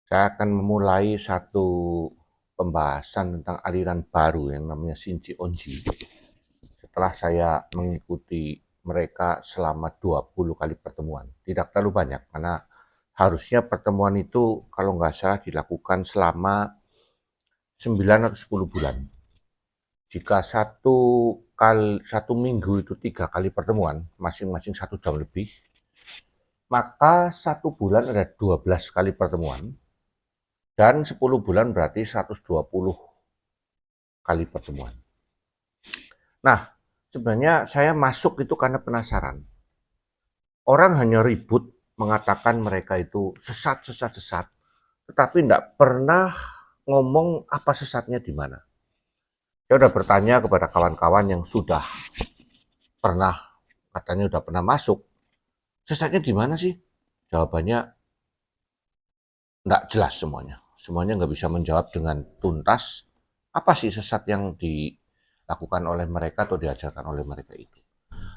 Saya akan memulai satu pembahasan tentang aliran baru yang namanya Shinji Onji. Setelah saya mengikuti mereka selama 20 kali pertemuan. Tidak terlalu banyak, karena harusnya pertemuan itu kalau nggak salah dilakukan selama 9 atau 10 bulan. Jika satu minggu itu 3 kali pertemuan, masing-masing 1 jam lebih, maka 1 bulan ada 12 kali pertemuan, dan 10 bulan berarti 120 kali pertemuan. Nah, sebenarnya saya masuk itu karena penasaran. Orang hanya ribut mengatakan mereka itu sesat, sesat, sesat, tetapi tidak pernah ngomong apa sesatnya di mana. Saya sudah bertanya kepada kawan-kawan yang sudah pernah, katanya sudah pernah masuk, sesatnya di mana sih? Jawabannya tidak jelas semuanya. Semuanya nggak bisa menjawab dengan tuntas apa sih sesat yang dilakukan oleh mereka atau diajarkan oleh mereka itu.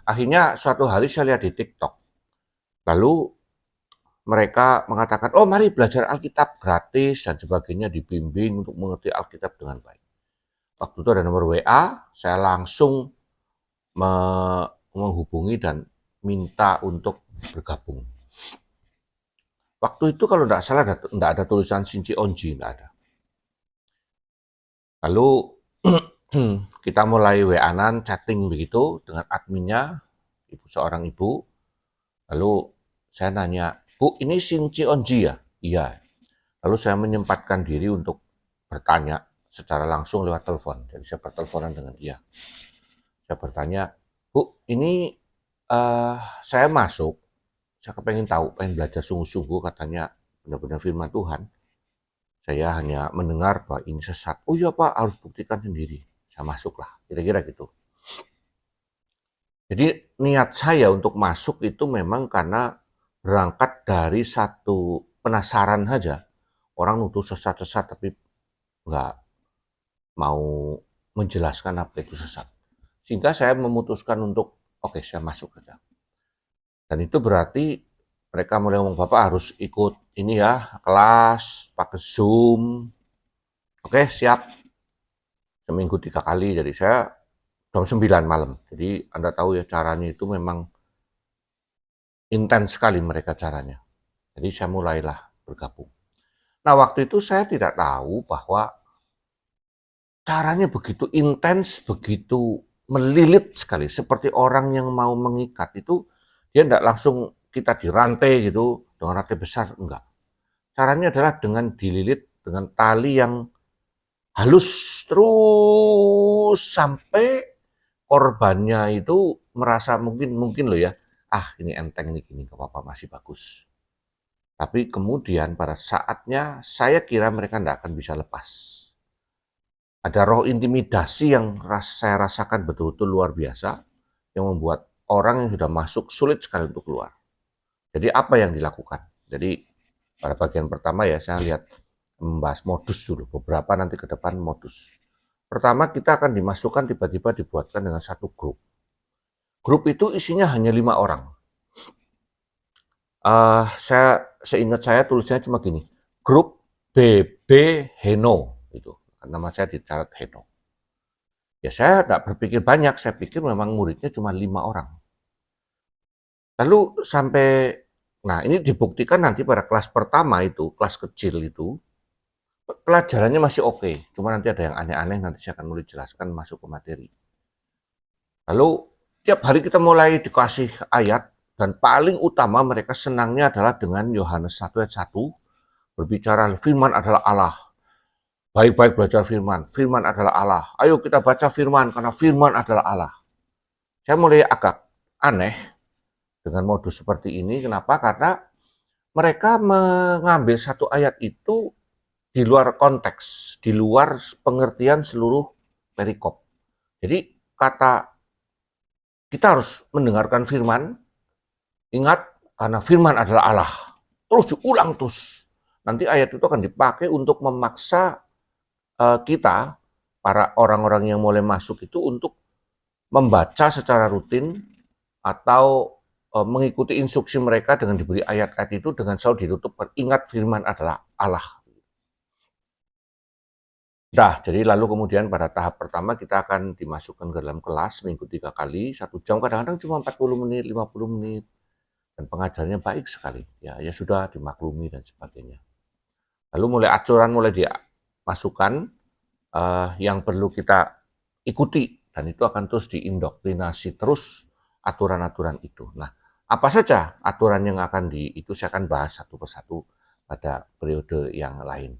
Akhirnya suatu hari saya lihat di TikTok, lalu mereka mengatakan, oh mari belajar Alkitab gratis dan sebagainya, dibimbing untuk mengerti Alkitab dengan baik. Waktu itu ada nomor WA, saya langsung menghubungi dan minta untuk bergabung. Waktu itu kalau tidak salah tidak ada tulisan Shinji Onji, tidak ada. Lalu kita mulai WA-an, chatting begitu dengan adminnya, seorang ibu. Lalu saya nanya, Bu, ini Shinji Onji ya? Iya. Lalu saya menyempatkan diri untuk bertanya secara langsung lewat telepon. Jadi saya berteleponan dengan dia. Saya bertanya, Bu, ini saya masuk, saya pengen tahu, pengen belajar sungguh-sungguh, katanya benar-benar firman Tuhan. Saya hanya mendengar bahwa ini sesat. Oh iya Pak, harus buktikan sendiri. Saya masuklah, kira-kira gitu. Jadi niat saya untuk masuk itu memang karena berangkat dari satu penasaran saja. Orang nuduh sesat-sesat tapi nggak mau menjelaskan apa itu sesat. Sehingga saya memutuskan untuk, oke, saya masuk saja. Dan itu berarti mereka mulai ngomong, Bapak harus ikut ini ya, kelas, pakai Zoom. Oke, siap. Seminggu 3 kali, jadi saya jam 9 malam. Jadi Anda tahu ya, caranya itu memang intens sekali mereka caranya. Jadi saya mulailah bergabung. Nah, waktu itu saya tidak tahu bahwa caranya begitu intens, begitu melilit sekali. Seperti orang yang mau mengikat itu, dia tidak langsung kita dirantai gitu, dengan rantai besar, enggak. Caranya adalah dengan dililit dengan tali yang halus terus sampai korbannya itu merasa mungkin loh ya, ini enteng, ini gini, gak apa-apa, masih bagus. Tapi kemudian pada saatnya saya kira mereka tidak akan bisa lepas. Ada roh intimidasi yang saya rasakan betul-betul luar biasa, yang membuat orang yang sudah masuk sulit sekali untuk keluar. Jadi apa yang dilakukan? Jadi pada bagian pertama ya saya lihat membahas modus dulu, beberapa nanti ke depan modus. Pertama kita akan dimasukkan, tiba-tiba dibuatkan dengan satu grup. Grup itu isinya hanya 5 orang. Seingat saya tulisannya cuma gini, grup BB Heno, itu nama saya dicatat Heno. Ya saya tidak berpikir banyak, saya pikir memang muridnya cuma 5 orang. Lalu nah ini dibuktikan nanti pada kelas pertama itu, kelas kecil itu, pelajarannya masih oke, cuma nanti ada yang aneh-aneh, nanti saya akan mulai jelaskan masuk ke materi. Lalu tiap hari kita mulai dikasih ayat, dan paling utama mereka senangnya adalah dengan Yohanes 1 ayat 1, berbicara firman adalah Allah. Baik-baik belajar firman, firman adalah Allah. Ayo kita baca firman, karena firman adalah Allah. Saya mulai agak aneh dengan modus seperti ini. Kenapa? Karena mereka mengambil satu ayat itu di luar konteks, di luar pengertian seluruh perikop. Jadi kata kita harus mendengarkan firman, ingat karena firman adalah Allah. Terus diulang terus. Nanti ayat itu akan dipakai untuk memaksa kita, para orang-orang yang mulai masuk itu, untuk membaca secara rutin atau mengikuti instruksi mereka dengan diberi ayat-ayat itu dengan selalu ditutup, ingat firman adalah Allah. Dah, jadi lalu kemudian pada tahap pertama kita akan dimasukkan ke dalam kelas seminggu 3 kali, 1 jam, kadang-kadang cuma 40 menit, 50 menit, dan pengajarnya baik sekali. Ya, ya sudah dimaklumi dan sebagainya. Lalu mulai aturan mulai dimasukkan yang perlu kita ikuti dan itu akan terus diindoktrinasi terus aturan-aturan itu. Nah, apa saja aturan yang akan itu saya akan bahas satu persatu pada periode yang lain.